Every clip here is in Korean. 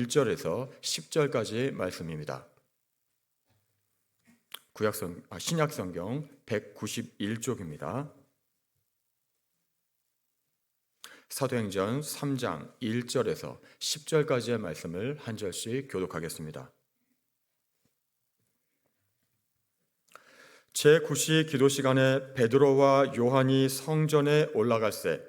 1절에서 10절까지 말씀입니다. 신약성경 191쪽입니다. 사도행전 3장 1절에서 10절까지의 말씀을 한 절씩 교독하겠습니다. 제9시 기도 시간에 베드로와 요한이 성전에 올라갈새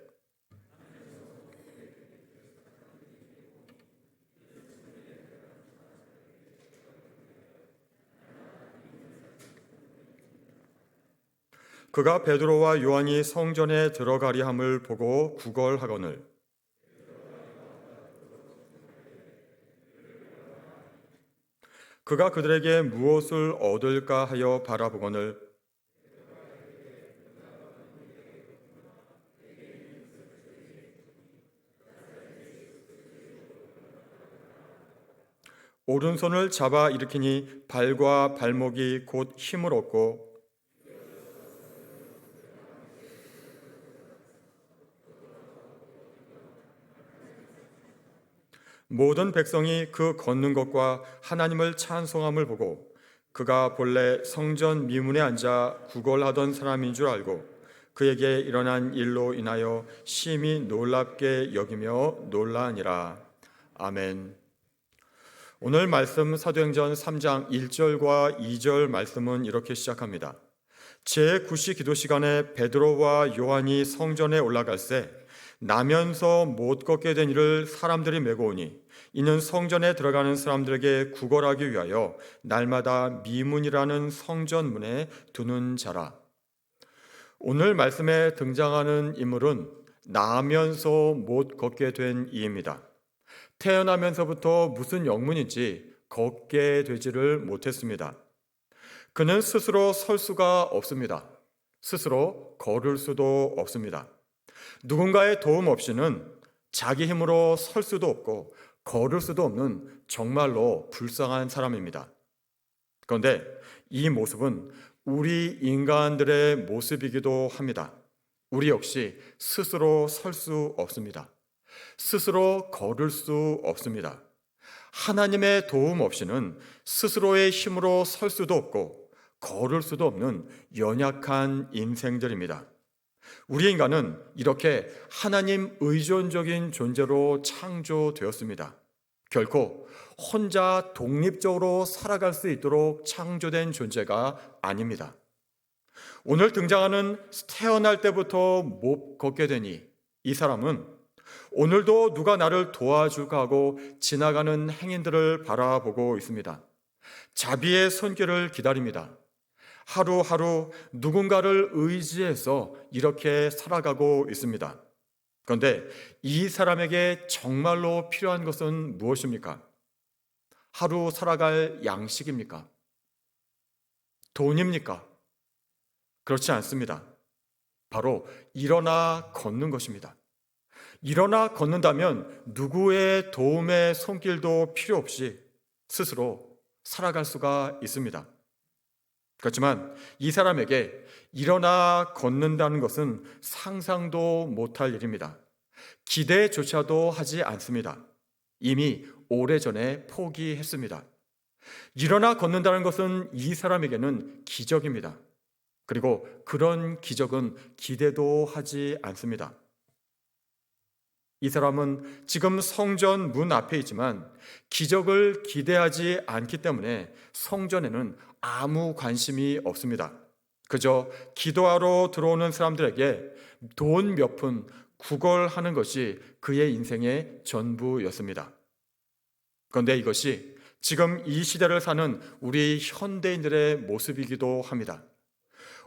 그가 베드로와 요한이 성전에 들어가리 함을 보고 구걸하거늘 그가 그들에게 무엇을 얻을까 하여 바라보거늘 오른손을 잡아 일으키니 발과 발목이 곧 힘을 얻고 모든 백성이 그 걷는 것과 하나님을 찬송함을 보고 그가 본래 성전 미문에 앉아 구걸하던 사람인 줄 알고 그에게 일어난 일로 인하여 심히 놀랍게 여기며 놀라니라. 아멘. 오늘 말씀 사도행전 3장 1절과 2절 말씀은 이렇게 시작합니다. 제9시 기도 시간에 베드로와 요한이 성전에 올라갈새 나면서 못 걷게 된 이를 사람들이 메고 오니 이는 성전에 들어가는 사람들에게 구걸하기 위하여 날마다 미문이라는 성전문에 두는 자라. 오늘 말씀에 등장하는 인물은 나면서 못 걷게 된 이입니다. 태어나면서부터 무슨 영문인지 걷게 되지를 못했습니다. 그는 스스로 설 수가 없습니다. 스스로 걸을 수도 없습니다. 누군가의 도움 없이는 자기 힘으로 설 수도 없고 걸을 수도 없는 정말로 불쌍한 사람입니다. 그런데 이 모습은 우리 인간들의 모습이기도 합니다. 우리 역시 스스로 설 수 없습니다. 스스로 걸을 수 없습니다. 하나님의 도움 없이는 스스로의 힘으로 설 수도 없고 걸을 수도 없는 연약한 인생들입니다. 우리 인간은 이렇게 하나님 의존적인 존재로 창조되었습니다. 결코 혼자 독립적으로 살아갈 수 있도록 창조된 존재가 아닙니다. 오늘 등장하는 태어날 때부터 못 걷게 되니 이 사람은 오늘도 누가 나를 도와줄까 하고 지나가는 행인들을 바라보고 있습니다. 자비의 손길을 기다립니다. 하루하루 누군가를 의지해서 이렇게 살아가고 있습니다. 그런데 이 사람에게 정말로 필요한 것은 무엇입니까? 하루 살아갈 양식입니까? 돈입니까? 그렇지 않습니다. 바로 일어나 걷는 것입니다. 일어나 걷는다면 누구의 도움의 손길도 필요 없이 스스로 살아갈 수가 있습니다. 그렇지만 이 사람에게 일어나 걷는다는 것은 상상도 못할 일입니다. 기대조차도 하지 않습니다. 이미 오래전에 포기했습니다. 일어나 걷는다는 것은 이 사람에게는 기적입니다. 그리고 그런 기적은 기대도 하지 않습니다. 이 사람은 지금 성전 문 앞에 있지만 기적을 기대하지 않기 때문에 성전에는 아무 관심이 없습니다. 그저 기도하러 들어오는 사람들에게 돈 몇 푼 구걸하는 것이 그의 인생의 전부였습니다. 그런데 이것이 지금 이 시대를 사는 우리 현대인들의 모습이기도 합니다.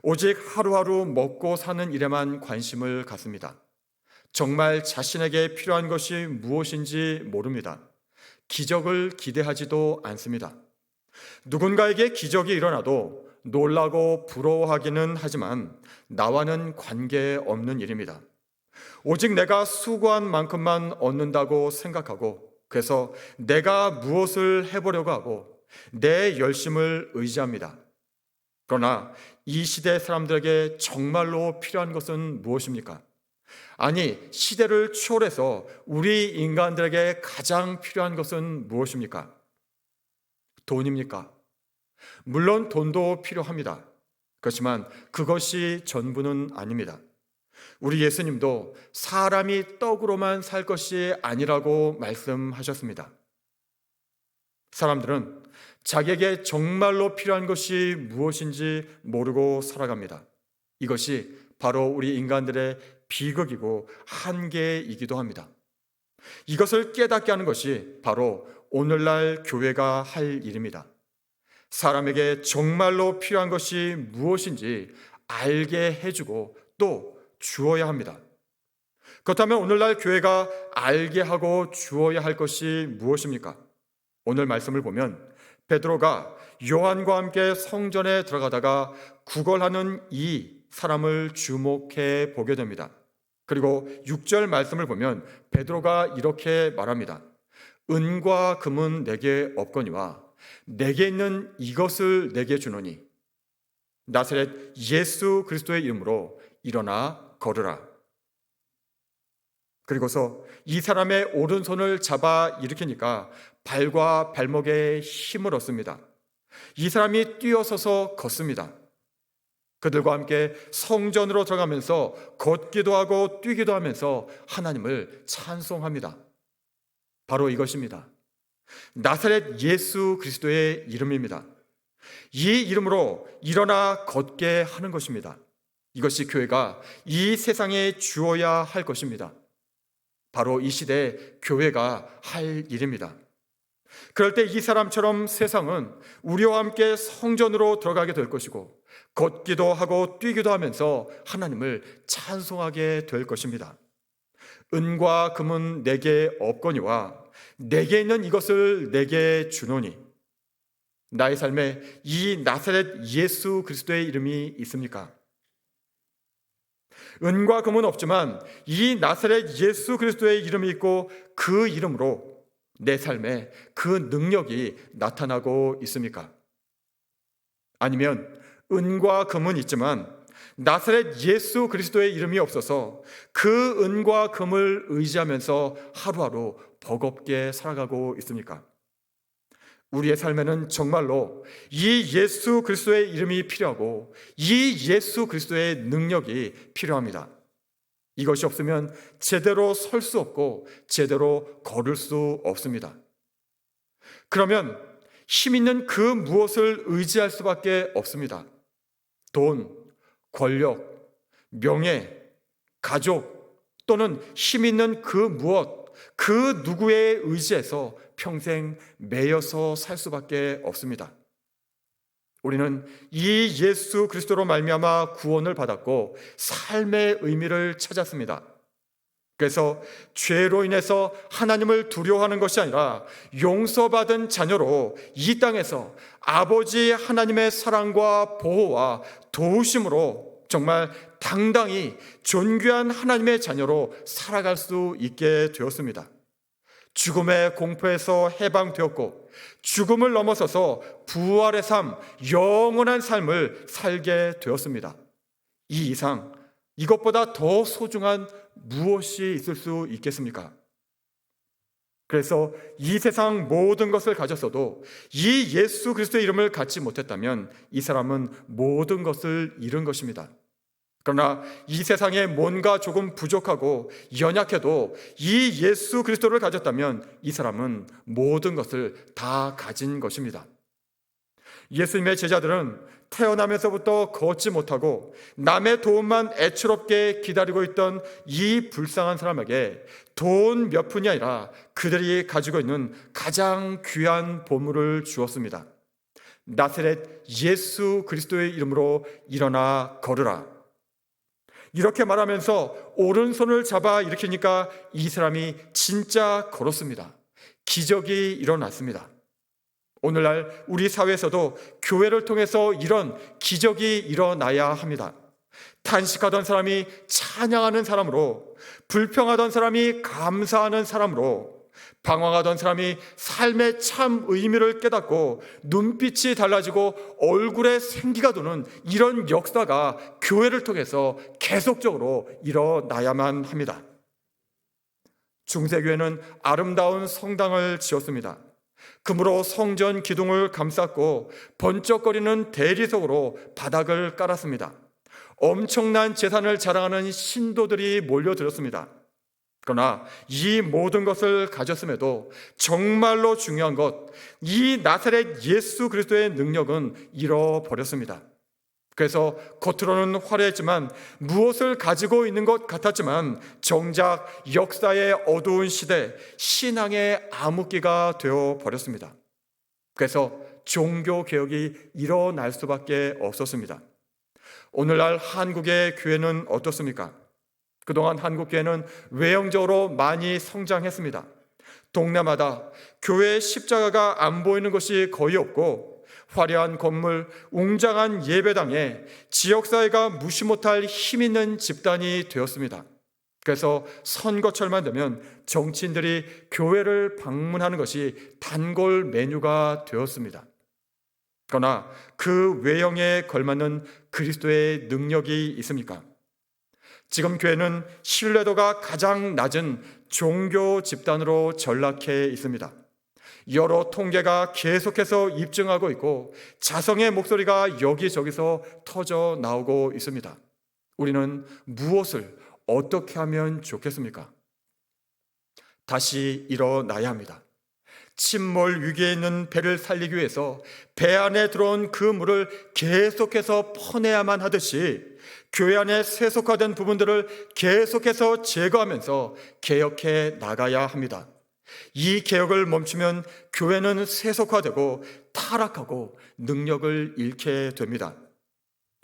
오직 하루하루 먹고 사는 일에만 관심을 갖습니다. 정말 자신에게 필요한 것이 무엇인지 모릅니다. 기적을 기대하지도 않습니다. 누군가에게 기적이 일어나도 놀라고 부러워하기는 하지만 나와는 관계없는 일입니다. 오직 내가 수고한 만큼만 얻는다고 생각하고 그래서 내가 무엇을 해보려고 하고 내 열심을 의지합니다. 그러나 이 시대 사람들에게 정말로 필요한 것은 무엇입니까? 아니, 시대를 초월해서 우리 인간들에게 가장 필요한 것은 무엇입니까? 돈입니까? 물론 돈도 필요합니다. 그렇지만 그것이 전부는 아닙니다. 우리 예수님도 사람이 떡으로만 살 것이 아니라고 말씀하셨습니다. 사람들은 자기에게 정말로 필요한 것이 무엇인지 모르고 살아갑니다. 이것이 바로 우리 인간들의 비극이고 한계이기도 합니다. 이것을 깨닫게 하는 것이 바로 오늘날 교회가 할 일입니다. 사람에게 정말로 필요한 것이 무엇인지 알게 해주고 또 주어야 합니다. 그렇다면 오늘날 교회가 알게 하고 주어야 할 것이 무엇입니까? 오늘 말씀을 보면 베드로가 요한과 함께 성전에 들어가다가 구걸하는 이 사람을 주목해 보게 됩니다. 그리고 6절 말씀을 보면 베드로가 이렇게 말합니다. 은과 금은 내게 없거니와 내게 있는 이것을 내게 주노니 나사렛 예수 그리스도의 이름으로 일어나 걸으라. 그리고서 이 사람의 오른손을 잡아 일으키니까 발과 발목에 힘을 얻습니다. 이 사람이 뛰어서서 걷습니다. 그들과 함께 성전으로 들어가면서 걷기도 하고 뛰기도 하면서 하나님을 찬송합니다. 바로 이것입니다. 나사렛 예수 그리스도의 이름입니다. 이 이름으로 일어나 걷게 하는 것입니다. 이것이 교회가 이 세상에 주어야 할 것입니다. 바로 이 시대에 교회가 할 일입니다. 그럴 때 이 사람처럼 세상은 우리와 함께 성전으로 들어가게 될 것이고 걷기도 하고 뛰기도 하면서 하나님을 찬송하게 될 것입니다. 은과 금은 내게 없거니와 내게 있는 이것을 내게 주노니. 나의 삶에 이 나사렛 예수 그리스도의 이름이 있습니까? 은과 금은 없지만 이 나사렛 예수 그리스도의 이름이 있고 그 이름으로 내 삶에 그 능력이 나타나고 있습니까? 아니면 은과 금은 있지만 나사렛 예수 그리스도의 이름이 없어서 그 은과 금을 의지하면서 하루하루 버겁게 살아가고 있습니까? 우리의 삶에는 정말로 이 예수 그리스도의 이름이 필요하고 이 예수 그리스도의 능력이 필요합니다. 이것이 없으면 제대로 설 수 없고 제대로 걸을 수 없습니다. 그러면 힘 있는 그 무엇을 의지할 수밖에 없습니다. 돈, 권력, 명예, 가족 또는 힘 있는 그 무엇, 그 누구에 의지해서 평생 매여서 살 수밖에 없습니다. 우리는 이 예수 그리스도로 말미암아 구원을 받았고 삶의 의미를 찾았습니다. 그래서 죄로 인해서 하나님을 두려워하는 것이 아니라 용서받은 자녀로 이 땅에서 아버지 하나님의 사랑과 보호와 도우심으로 정말 당당히 존귀한 하나님의 자녀로 살아갈 수 있게 되었습니다. 죽음의 공포에서 해방되었고 죽음을 넘어서서 부활의 삶, 영원한 삶을 살게 되었습니다. 이 이상 이것보다 더 소중한 무엇이 있을 수 있겠습니까? 그래서 이 세상 모든 것을 가졌어도 이 예수 그리스도의 이름을 갖지 못했다면 이 사람은 모든 것을 잃은 것입니다. 그러나 이 세상에 뭔가 조금 부족하고 연약해도 이 예수 그리스도를 가졌다면 이 사람은 모든 것을 다 가진 것입니다. 예수님의 제자들은 태어나면서부터 걷지 못하고 남의 도움만 애처롭게 기다리고 있던 이 불쌍한 사람에게 돈 몇 푼이 아니라 그들이 가지고 있는 가장 귀한 보물을 주었습니다. 나사렛 예수 그리스도의 이름으로 일어나 걸으라. 이렇게 말하면서 오른손을 잡아 일으키니까 이 사람이 진짜 걸었습니다. 기적이 일어났습니다. 오늘날 우리 사회에서도 교회를 통해서 이런 기적이 일어나야 합니다. 탄식하던 사람이 찬양하는 사람으로, 불평하던 사람이 감사하는 사람으로, 방황하던 사람이 삶의 참 의미를 깨닫고 눈빛이 달라지고 얼굴에 생기가 도는 이런 역사가 교회를 통해서 계속적으로 일어나야만 합니다. 중세교회는 아름다운 성당을 지었습니다. 금으로 성전 기둥을 감쌌고 번쩍거리는 대리석으로 바닥을 깔았습니다. 엄청난 재산을 자랑하는 신도들이 몰려들었습니다. 그러나 이 모든 것을 가졌음에도 정말로 중요한 것, 이 나사렛 예수 그리스도의 능력은 잃어버렸습니다. 그래서 겉으로는 화려했지만, 무엇을 가지고 있는 것 같았지만 정작 역사의 어두운 시대, 신앙의 암흑기가 되어버렸습니다. 그래서 종교개혁이 일어날 수밖에 없었습니다. 오늘날 한국의 교회는 어떻습니까? 그동안 한국교회는 외형적으로 많이 성장했습니다. 동네마다 교회 십자가가 안 보이는 것이 거의 없고, 화려한 건물, 웅장한 예배당에 지역사회가 무시 못할 힘 있는 집단이 되었습니다. 그래서 선거철만 되면 정치인들이 교회를 방문하는 것이 단골 메뉴가 되었습니다. 그러나 그 외형에 걸맞는 그리스도의 능력이 있습니까? 지금 교회는 신뢰도가 가장 낮은 종교 집단으로 전락해 있습니다. 여러 통계가 계속해서 입증하고 있고 자성의 목소리가 여기저기서 터져 나오고 있습니다. 우리는 무엇을 어떻게 하면 좋겠습니까? 다시 일어나야 합니다. 침몰 위기에 있는 배를 살리기 위해서 배 안에 들어온 그 물을 계속해서 퍼내야만 하듯이 교회 안에 세속화된 부분들을 계속해서 제거하면서 개혁해 나가야 합니다. 이 개혁을 멈추면 교회는 세속화되고 타락하고 능력을 잃게 됩니다.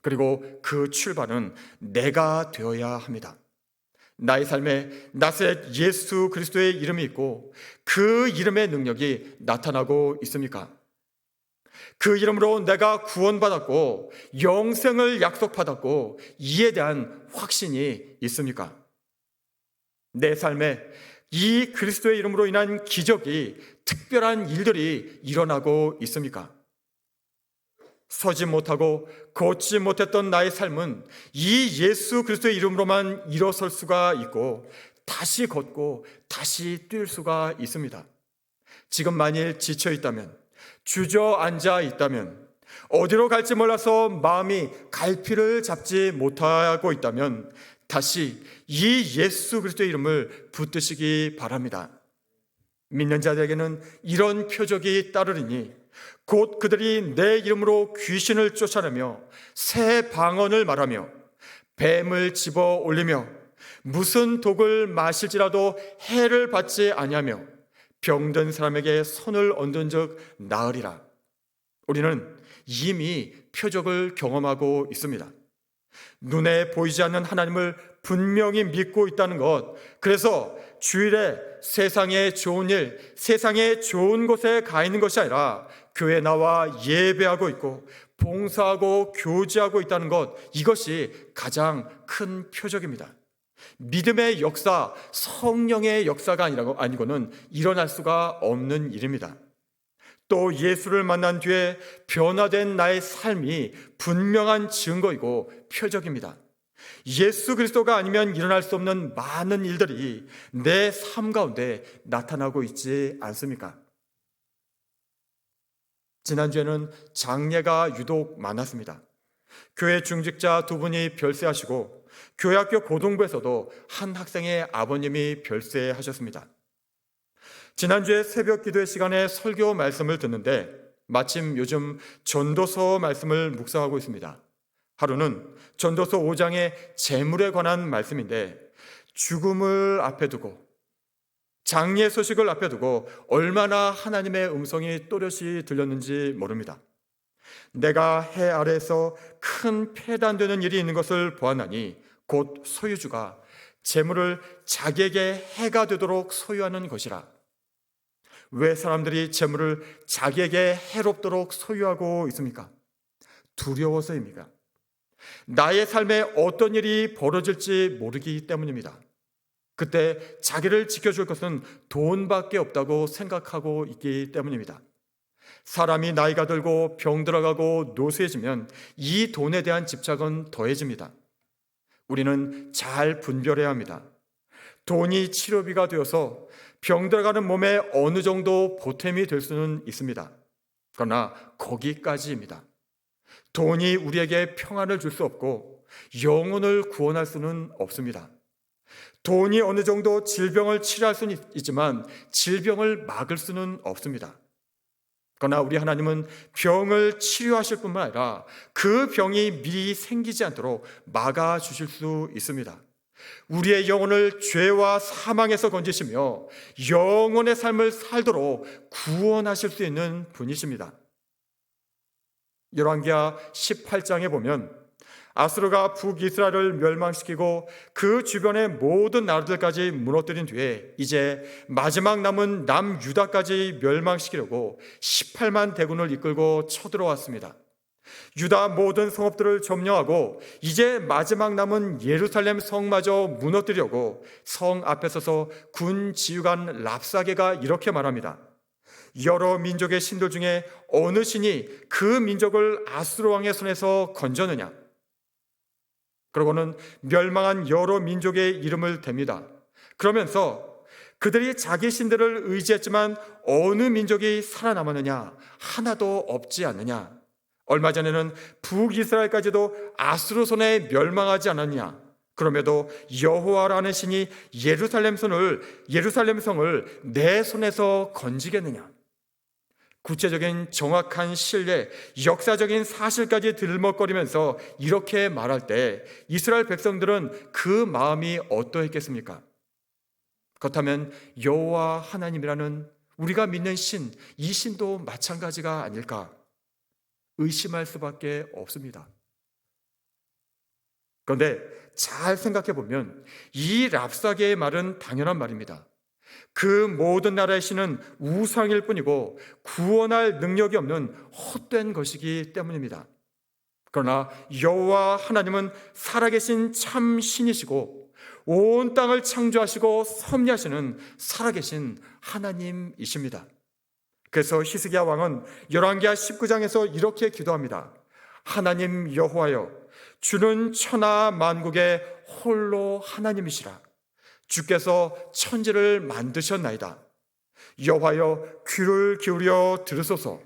그리고 그 출발은 내가 되어야 합니다. 나의 삶에 나사렛 예수 그리스도의 이름이 있고 그 이름의 능력이 나타나고 있습니까? 그 이름으로 내가 구원받았고 영생을 약속받았고 이에 대한 확신이 있습니까? 내 삶에 이 그리스도의 이름으로 인한 기적이, 특별한 일들이 일어나고 있습니까? 서지 못하고 걷지 못했던 나의 삶은 이 예수 그리스도의 이름으로만 일어설 수가 있고 다시 걷고 다시 뛸 수가 있습니다. 지금 만일 지쳐 있다면, 주저앉아 있다면, 어디로 갈지 몰라서 마음이 갈피를 잡지 못하고 있다면 다시 이 예수 그리스도의 이름을 붙드시기 바랍니다. 믿는 자들에게는 이런 표적이 따르리니 곧 그들이 내 이름으로 귀신을 쫓아내며 새 방언을 말하며 뱀을 집어 올리며 무슨 독을 마실지라도 해를 받지 아니하며 병든 사람에게 손을 얹은 즉 나으리라. 우리는 이미 표적을 경험하고 있습니다. 눈에 보이지 않는 하나님을 분명히 믿고 있다는 것, 그래서 주일에 세상에 좋은 일, 세상에 좋은 곳에 가 있는 것이 아니라 교회에 나와 예배하고 있고 봉사하고 교제하고 있다는 것, 이것이 가장 큰 표적입니다. 믿음의 역사, 성령의 역사가 아니고는 일어날 수가 없는 일입니다. 또 예수를 만난 뒤에 변화된 나의 삶이 분명한 증거이고 표적입니다. 예수 그리스도가 아니면 일어날 수 없는 많은 일들이 내 삶 가운데 나타나고 있지 않습니까? 지난주에는 장례가 유독 많았습니다. 교회 중직자 2분이 별세하시고 교회학교 고등부에서도 한 학생의 아버님이 별세하셨습니다. 지난주에 새벽 기도의 시간에 설교 말씀을 듣는데 마침 요즘 전도서 말씀을 묵상하고 있습니다. 하루는 전도서 5장의 재물에 관한 말씀인데, 죽음을 앞에 두고 장례 소식을 앞에 두고 얼마나 하나님의 음성이 또렷이 들렸는지 모릅니다. 내가 해 아래에서 큰 폐단되는 일이 있는 것을 보았나니 곧 소유주가 재물을 자기에게 해가 되도록 소유하는 것이라. 왜 사람들이 재물을 자기에게 해롭도록 소유하고 있습니까? 두려워서입니까? 나의 삶에 어떤 일이 벌어질지 모르기 때문입니다. 그때 자기를 지켜줄 것은 돈밖에 없다고 생각하고 있기 때문입니다. 사람이 나이가 들고 병들어가고 노쇠해지면 이 돈에 대한 집착은 더해집니다. 우리는 잘 분별해야 합니다. 돈이 치료비가 되어서 병들어가는 몸에 어느 정도 보탬이 될 수는 있습니다. 그러나 거기까지입니다. 돈이 우리에게 평안을 줄 수 없고 영혼을 구원할 수는 없습니다. 돈이 어느 정도 질병을 치료할 수는 있지만 질병을 막을 수는 없습니다. 그러나 우리 하나님은 병을 치료하실 뿐만 아니라 그 병이 미리 생기지 않도록 막아주실 수 있습니다. 우리의 영혼을 죄와 사망에서 건지시며 영혼의 삶을 살도록 구원하실 수 있는 분이십니다. 열왕기하 18장에 보면 아수르가 북이스라엘을 멸망시키고 그 주변의 모든 나라들까지 무너뜨린 뒤에 이제 마지막 남은 남유다까지 멸망시키려고 18만 대군을 이끌고 쳐들어왔습니다. 유다 모든 성읍들을 점령하고 이제 마지막 남은 예루살렘 성마저 무너뜨리려고 성 앞에 서서 군 지휘관 랍사게가 이렇게 말합니다. 여러 민족의 신들 중에 어느 신이 그 민족을 아수르 왕의 손에서 건졌느냐? 그러고는 멸망한 여러 민족의 이름을 댑니다. 그러면서 그들이 자기 신들을 의지했지만 어느 민족이 살아남았느냐? 하나도 없지 않느냐? 얼마 전에는 북이스라엘까지도 아수르 손에 멸망하지 않았냐? 그럼에도 여호와라는 신이 예루살렘 성을 내 손에서 건지겠느냐? 구체적인 정확한 신뢰, 역사적인 사실까지 들먹거리면서 이렇게 말할 때 이스라엘 백성들은 그 마음이 어떠했겠습니까? 그렇다면 여호와 하나님이라는 우리가 믿는 신, 이 신도 마찬가지가 아닐까? 의심할 수밖에 없습니다. 그런데 잘 생각해 보면 이 랍사게의 말은 당연한 말입니다. 그 모든 나라의 신은 우상일 뿐이고 구원할 능력이 없는 헛된 것이기 때문입니다. 그러나 여호와 하나님은 살아계신 참 신이시고 온 땅을 창조하시고 섭리하시는 살아계신 하나님이십니다. 그래서 히스기야 왕은 열왕기하 19장에서 이렇게 기도합니다. 하나님 여호와여, 주는 천하 만국의 홀로 하나님이시라. 주께서 천지를 만드셨나이다. 여호와여, 귀를 기울여 들으소서.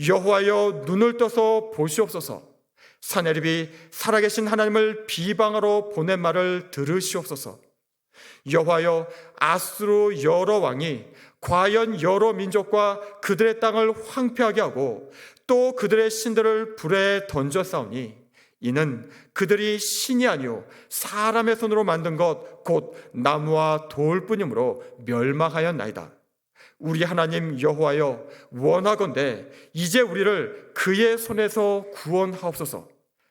여호와여, 눈을 떠서 보시옵소서. 사내립이 살아계신 하나님을 비방하러 보낸 말을 들으시옵소서. 여호와여, 아수르 여러 왕이 과연 여러 민족과 그들의 땅을 황폐하게 하고 또 그들의 신들을 불에 던져 싸우니 이는 그들이 신이 아니요 사람의 손으로 만든 것 곧 나무와 돌뿐이므로 멸망하였나이다. 우리 하나님 여호와여, 원하건대 이제 우리를 그의 손에서 구원하옵소서.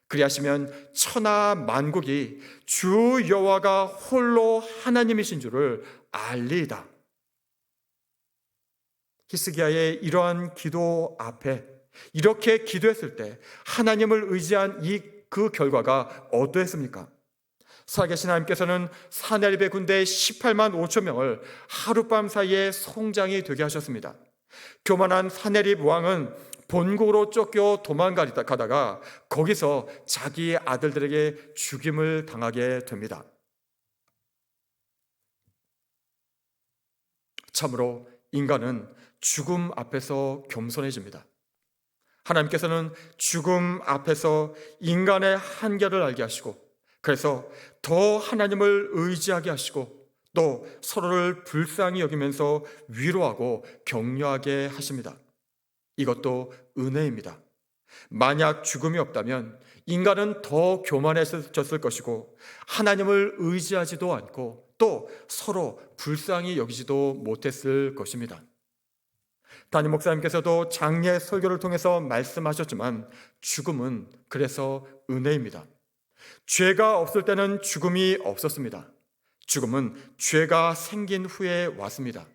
그리하시면 천하 만국이 주 여호와가 홀로 하나님이신 줄을 알리이다. 히스기야의 이러한 기도 앞에 이렇게 기도했을 때 하나님을 의지한 그 결과가 어떠했습니까? 살아계신 하나님께서는 사내립의 군대 18만 5천 명을 하룻밤 사이에 송장이 되게 하셨습니다. 교만한 사내립 왕은 본국으로 쫓겨 도망가다가 거기서 자기 아들들에게 죽임을 당하게 됩니다. 참으로 인간은 죽음 앞에서 겸손해집니다. 하나님께서는 죽음 앞에서 인간의 한계를 알게 하시고 그래서 더 하나님을 의지하게 하시고 또 서로를 불쌍히 여기면서 위로하고 격려하게 하십니다. 이것도 은혜입니다. 만약 죽음이 없다면 인간은 더 교만해졌을 것이고 하나님을 의지하지도 않고 또 서로 불쌍히 여기지도 못했을 것입니다. 담임 목사님께서도 장례 설교를 통해서 말씀하셨지만 죽음은 그래서 은혜입니다. 죄가 없을 때는 죽음이 없었습니다. 죽음은 죄가 생긴 후에 왔습니다.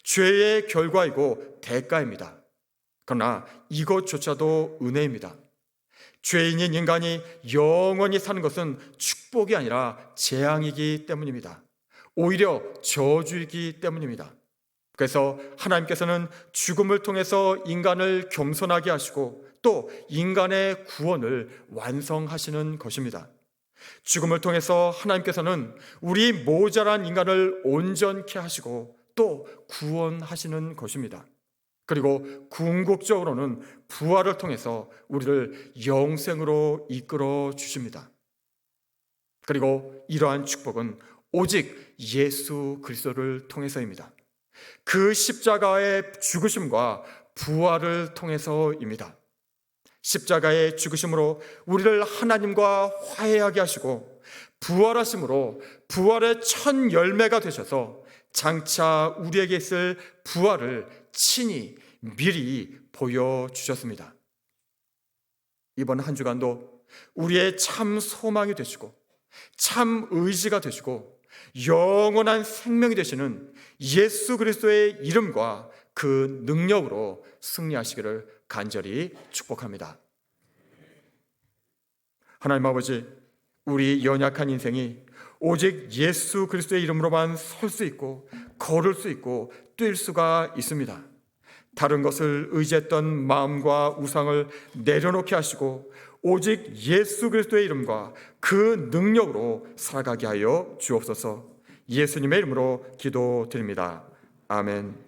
죄의 결과이고 대가입니다. 그러나 이것조차도 은혜입니다. 죄인인 인간이 영원히 사는 것은 축복이 아니라 재앙이기 때문입니다. 오히려 저주이기 때문입니다. 그래서 하나님께서는 죽음을 통해서 인간을 겸손하게 하시고 또 인간의 구원을 완성하시는 것입니다. 죽음을 통해서 하나님께서는 우리 모자란 인간을 온전케 하시고 또 구원하시는 것입니다. 그리고 궁극적으로는 부활을 통해서 우리를 영생으로 이끌어 주십니다. 그리고 이러한 축복은 오직 예수 그리스도를 통해서입니다. 그 십자가의 죽으심과 부활을 통해서입니다. 십자가의 죽으심으로 우리를 하나님과 화해하게 하시고 부활하심으로 부활의 첫 열매가 되셔서 장차 우리에게 있을 부활을 친히 미리 보여주셨습니다. 이번 한 주간도 우리의 참 소망이 되시고 참 의지가 되시고 영원한 생명이 되시는 예수 그리스도의 이름과 그 능력으로 승리하시기를 간절히 축복합니다. 하나님 아버지, 우리 연약한 인생이 오직 예수 그리스도의 이름으로만 설 수 있고 걸을 수 있고 뛸 수가 있습니다. 다른 것을 의지했던 마음과 우상을 내려놓게 하시고 오직 예수 그리스도의 이름과 그 능력으로 살아가게 하여 주옵소서. 예수님의 이름으로 기도드립니다. 아멘.